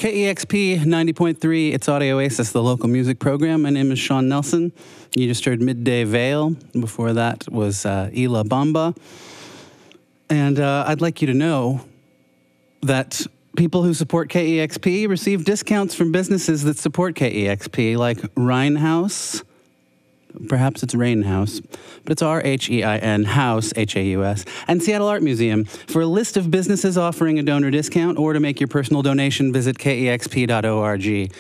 KEXP 90.3, it's Audio Oasis, the local music program. My name is Sean Nelson. You just heard Midday Veil. Before that was Ila Bamba. And I'd like you to know that people who support KEXP receive discounts from businesses that support KEXP, like Rhinehouse. Perhaps it's Rainhouse, but it's R-H-E-I-N, House, H-A-U-S, and Seattle Art Museum. For a list of businesses offering a donor discount or to make your personal donation, visit kexp.org.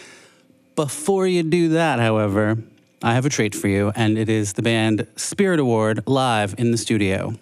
Before you do that, however, I have a treat for you, and it is the band Spirit Award live in the studio.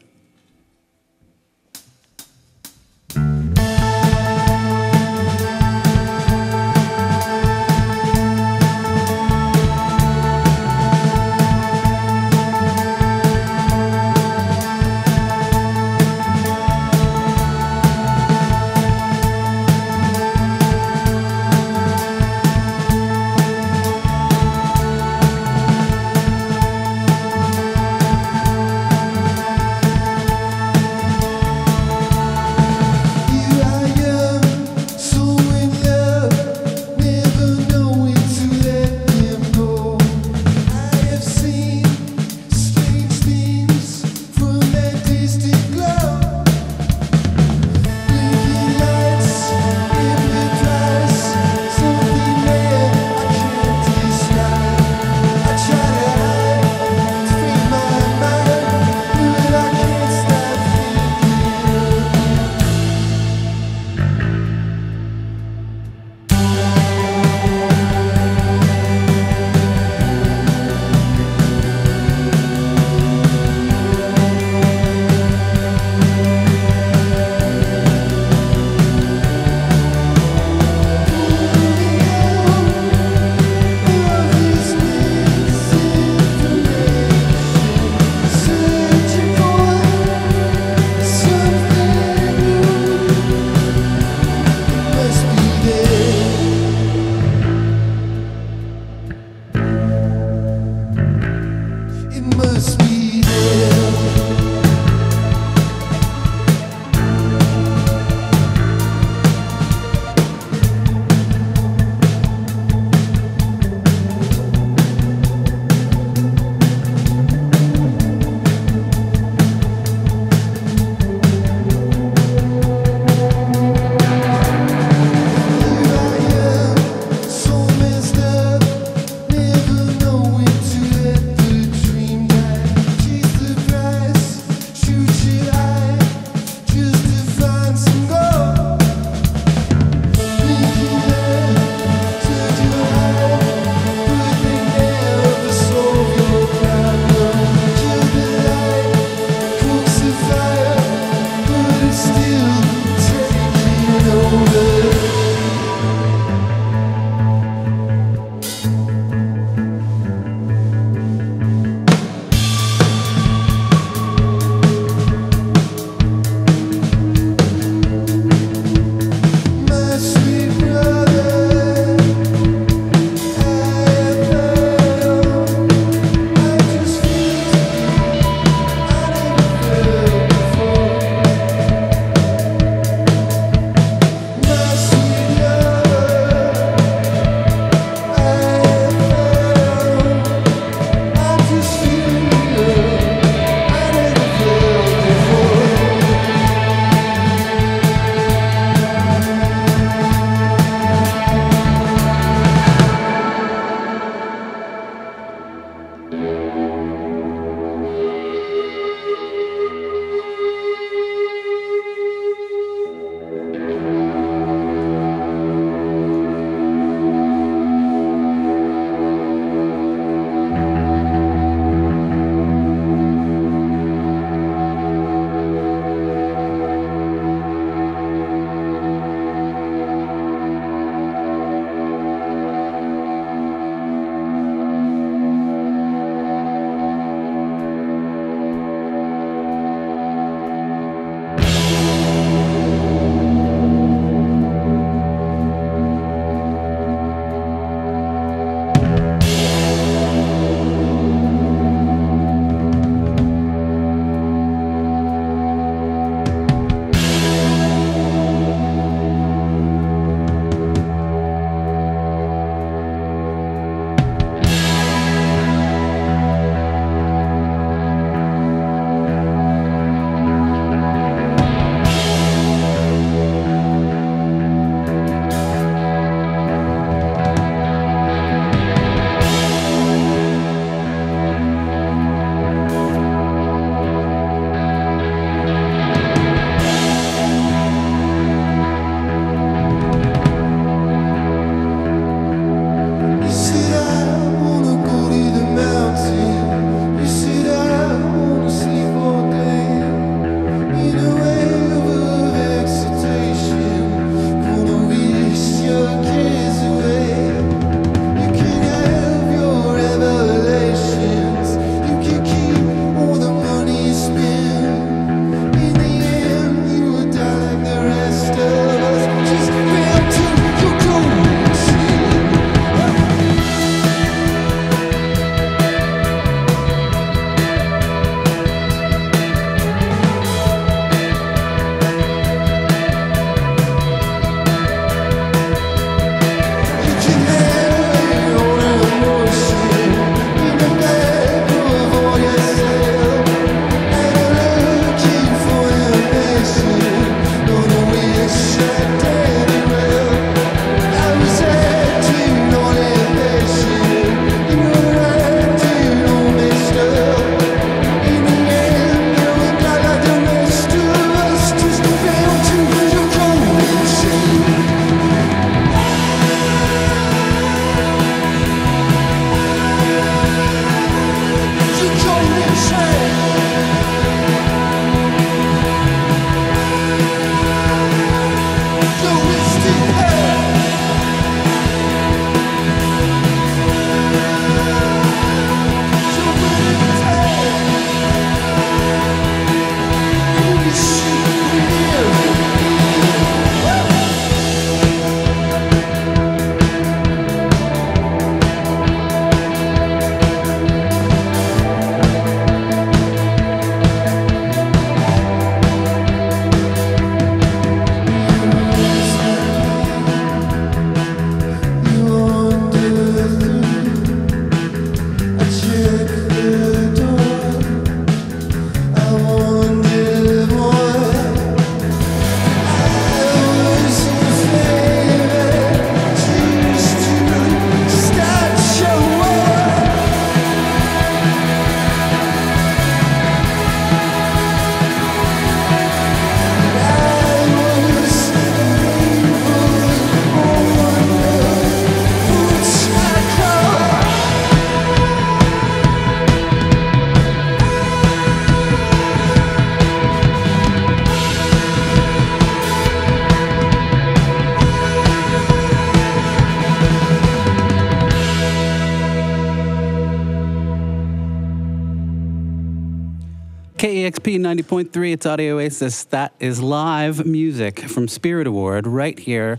KEXP 90.3, it's Audio Oasis. That is live music from Spirit Award right here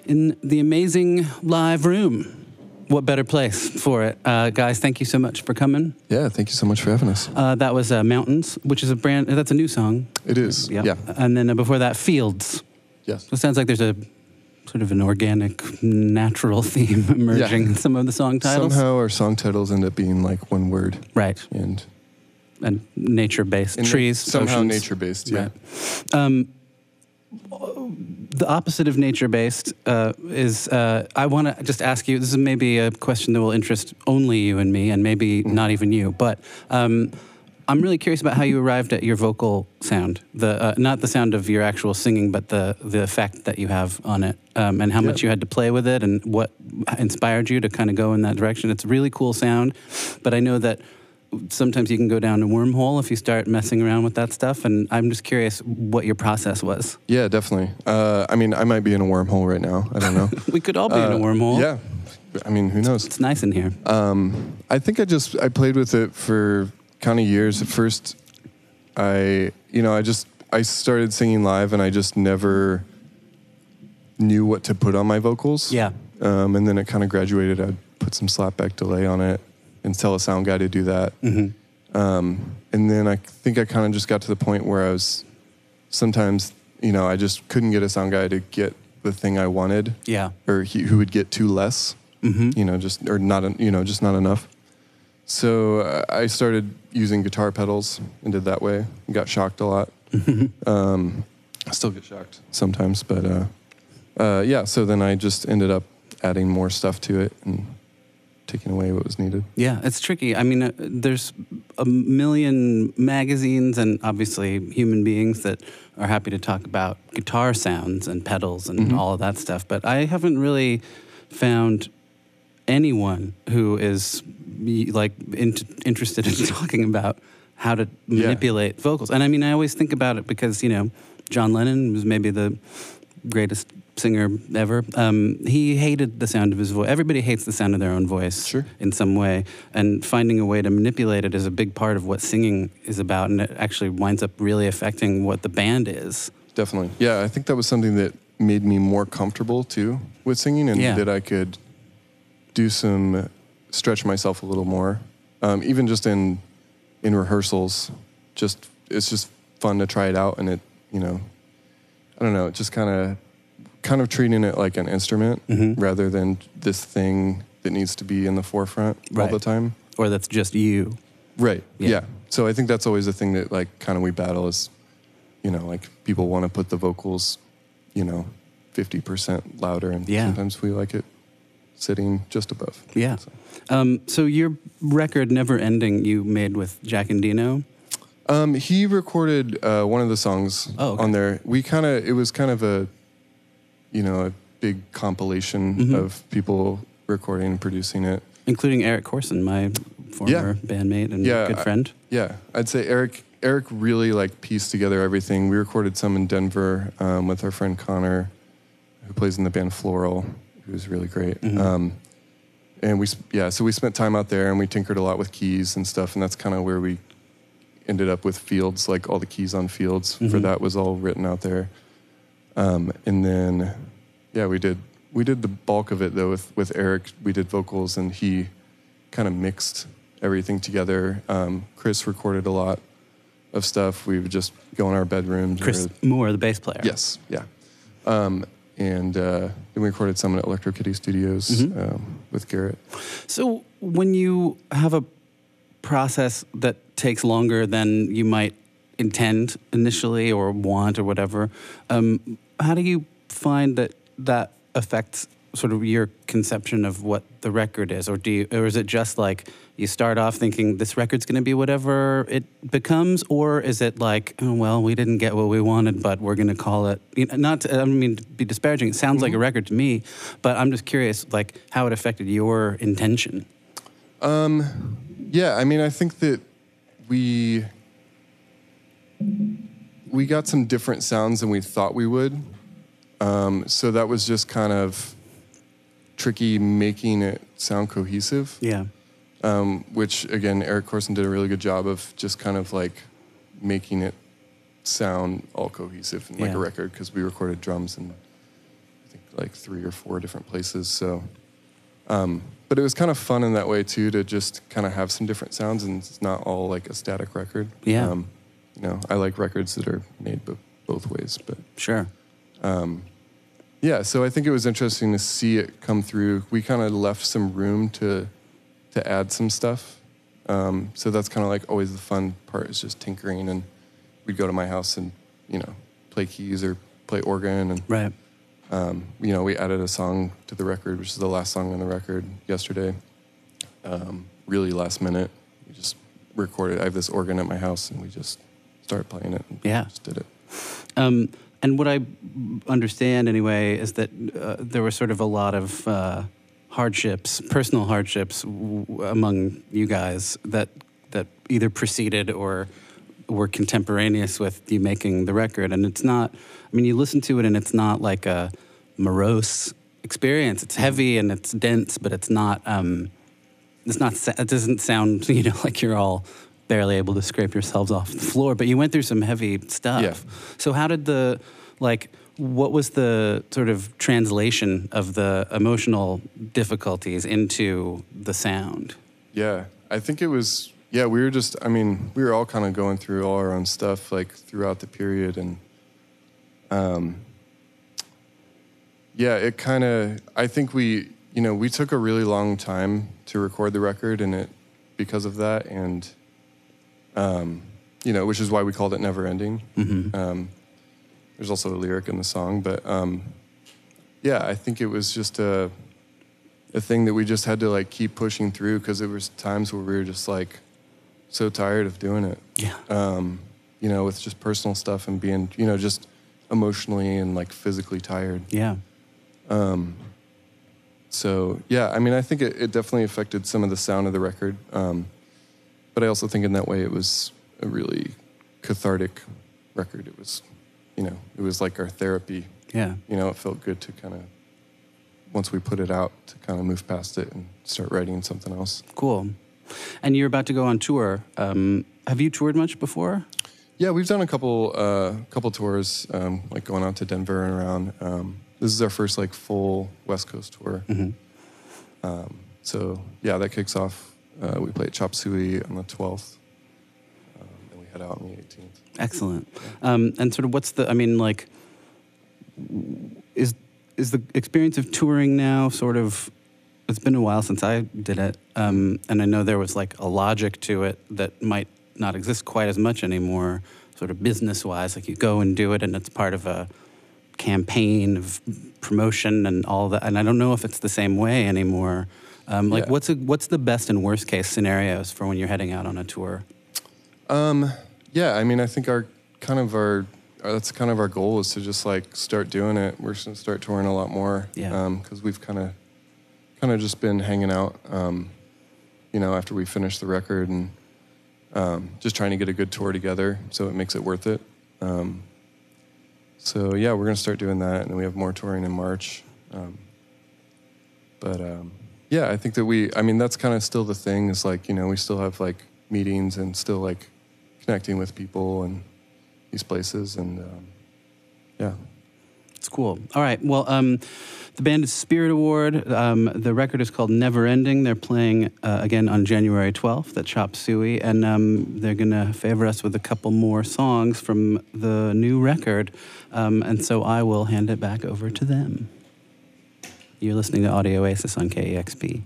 in the amazing live room. What better place for it? Guys, thank you so much for coming. Yeah, thank you so much for having us. That was Mountains, which is that's a new song. It is, yeah. And then before that, Fields. Yes. So it sounds like there's a sort of an organic, natural theme emerging in some of the song titles. Somehow our song titles end up being like one word. Right. And nature-based. Trees, somehow oceans. nature-based, yeah. Right. The opposite of nature-based is, I want to just ask you, this is maybe a question that will interest only you and me, and maybe not even you, but I'm really curious about how you arrived at your vocal sound. Not the sound of your actual singing, but the effect that you have on it, and how much you had to play with it, and what inspired you to kind of go in that direction. It's a really cool sound, but I know that sometimes you can go down a wormhole if you start messing around with that stuff, and I'm just curious what your process was. Yeah, definitely. I mean, I might be in a wormhole right now. I don't know. We could all be in a wormhole. Yeah. I mean, who knows? It's nice in here. I think I played with it for kind of years. At first, I started singing live, and I just never knew what to put on my vocals. Yeah. And then it kind of graduated. I'd put some slapback delay on it and tell a sound guy to do that. Mm-hmm. And then I think I kind of just got to the point where I was sometimes, I just couldn't get a sound guy to get the thing I wanted. Yeah. Or who would get too less. Mm-hmm. Just not enough. So I started using guitar pedals and did that way. And got shocked a lot. Mm-hmm. I still get shocked sometimes, but so then I just ended up adding more stuff to it and taking away what was needed. Yeah, it's tricky. I mean, there's a million magazines and obviously human beings that are happy to talk about guitar sounds and pedals and all of that stuff, but I haven't really found anyone who is interested in talking about how to manipulate vocals. And I mean, I always think about it because, John Lennon was maybe the greatest singer ever. He hated the sound of his voice. Everybody hates the sound of their own voice in some way. And finding a way to manipulate it is a big part of what singing is about. And it actually winds up really affecting what the band is. Definitely. Yeah, I think that was something that made me more comfortable, too, with singing. And that I could stretch myself a little more. Even just in rehearsals, it's just fun to try it out. And it, I don't know, just kind of treating it like an instrument rather than this thing that needs to be in the forefront all the time. Or that's just you. Right, yeah. So I think that's always the thing that we battle is, people want to put the vocals, 50% louder, and sometimes we like it sitting just above. Yeah. So your record, Never Ending, you made with Jack and Dino? He recorded one of the songs on there. It was kind of a big compilation of people recording and producing it. Including Eric Corson, my former bandmate and good friend. I'd say Eric really pieced together everything. We recorded some in Denver with our friend Connor, who plays in the band Floral, who was really great. And we spent time out there and we tinkered a lot with keys and stuff, and that's kind of where we ended up with Fields, all the keys on Fields for that was all written out there. And then, we did the bulk of it though with Eric. We did vocals and he kind of mixed everything together. Chris recorded a lot of stuff. We would just go in our bedrooms. Chris Moore, the bass player. Yes, yeah. And then we recorded some at Electro Kitty Studios with Garrett. So when you have a process that takes longer than you might intend initially or want or whatever, how do you find that affects sort of your conception of what the record is? Or is it just you start off thinking this record's going to be whatever it becomes, or is it we didn't get what we wanted, but we're going to call it, I don't mean to be disparaging, it sounds like a record to me, but I'm just curious how it affected your intention. I mean, I think that we got some different sounds than we thought we would. So that was just kind of tricky making it sound cohesive. Yeah. Which, again, Eric Corson did a really good job of just kind of making it sound all cohesive in like a record, because we recorded drums in I think like 3 or 4 different places. So, but it was kind of fun in that way too, to just kind of have some different sounds, and it's not all like a static record. Yeah. You know, I like records that are made both ways, but sure. Yeah, so I think it was interesting to see it come through. We kind of left some room to add some stuff. So that's kind of like always the fun part, is just tinkering. And we'd go to my house and, you know, play keys or play organ. And, right. You know, we added a song to the record, which is the last song on the record yesterday. Really last minute. We just recorded. I have this organ at my house, and we just started playing it. And just did it. And what I understand, anyway, is that there were sort of a lot of hardships, personal hardships among you guys that either preceded or were contemporaneous with you making the record. And it's not, I mean, you listen to it and it's not like a morose experience. It's heavy and it's dense, but it's not, it doesn't sound, you know, like you're all barely able to scrape yourselves off the floor, but you went through some heavy stuff. Yeah. So how did what was the sort of translation of the emotional difficulties into the sound? Yeah, I think it was, we were all kind of going through all our own stuff, like, throughout the period, and, it kind of, I think we took a really long time to record the record, and because of that, and, which is why we called it Never Ending. Mm-hmm. There's also a lyric in the song, but I think it was just a thing that we just had to like keep pushing through, because there was times where we were just like so tired of doing it. Yeah. With just personal stuff and being, just emotionally and like physically tired. Yeah. So yeah, I mean, I think it definitely affected some of the sound of the record. But I also think in that way it was a really cathartic record. It was, it was like our therapy. Yeah. It felt good to kind of, once we put it out, to kind of move past it and start writing something else. Cool. And you're about to go on tour. Have you toured much before? Yeah, we've done a couple tours, like going out to Denver and around. This is our first like full West Coast tour. Mm-hmm. So yeah, that kicks off. We play at Chop Suey on the 12th, and we head out on the 18th. Excellent. And sort of what's the, I mean, like, is the experience of touring now sort of, it's been a while since I did it, and I know there was like a logic to it that might not exist quite as much anymore, sort of business-wise, like you go and do it and it's part of a campaign of promotion and all that, and I don't know if it's the same way anymore. What's the best and worst case scenarios for when you're heading out on a tour? Yeah, I mean, I think that's kind of our goal, is to just like start doing it. We're going to start touring a lot more. Yeah. Because we've kind of just been hanging out, after we finish the record, and just trying to get a good tour together so it makes it worth it. So yeah, we're going to start doing that, and then we have more touring in March. Yeah, I think that that's kind of still the thing, is like, we still have like meetings and still like connecting with people and these places, and yeah. It's cool. All right, well, the band is Spirit Award. The record is called Never Ending. They're playing again on January 12th at Chop Suey, and they're going to favor us with a couple more songs from the new record, and so I will hand it back over to them. You're listening to Audio Oasis on KEXP.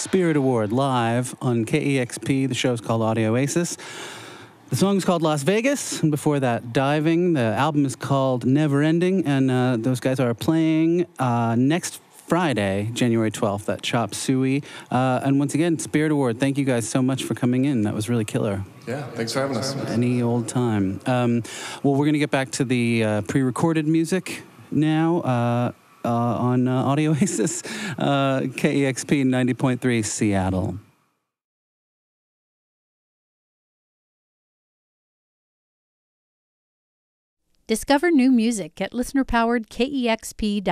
Spirit Award live on KEXP. The show's called Audio Oasis. The song's called Las Vegas, and before that, Diving. The album is called Never Ending, and those guys are playing next Friday, January 12th, at Chop Suey. And once again, Spirit Award, thank you guys so much for coming in. That was really killer. Yeah, thanks for having us. Any old time. Well, we're going to get back to the pre-recorded music now on Audio Oasis, KEXP 90.3 Seattle. Discover new music at listener-powered KEXP.org.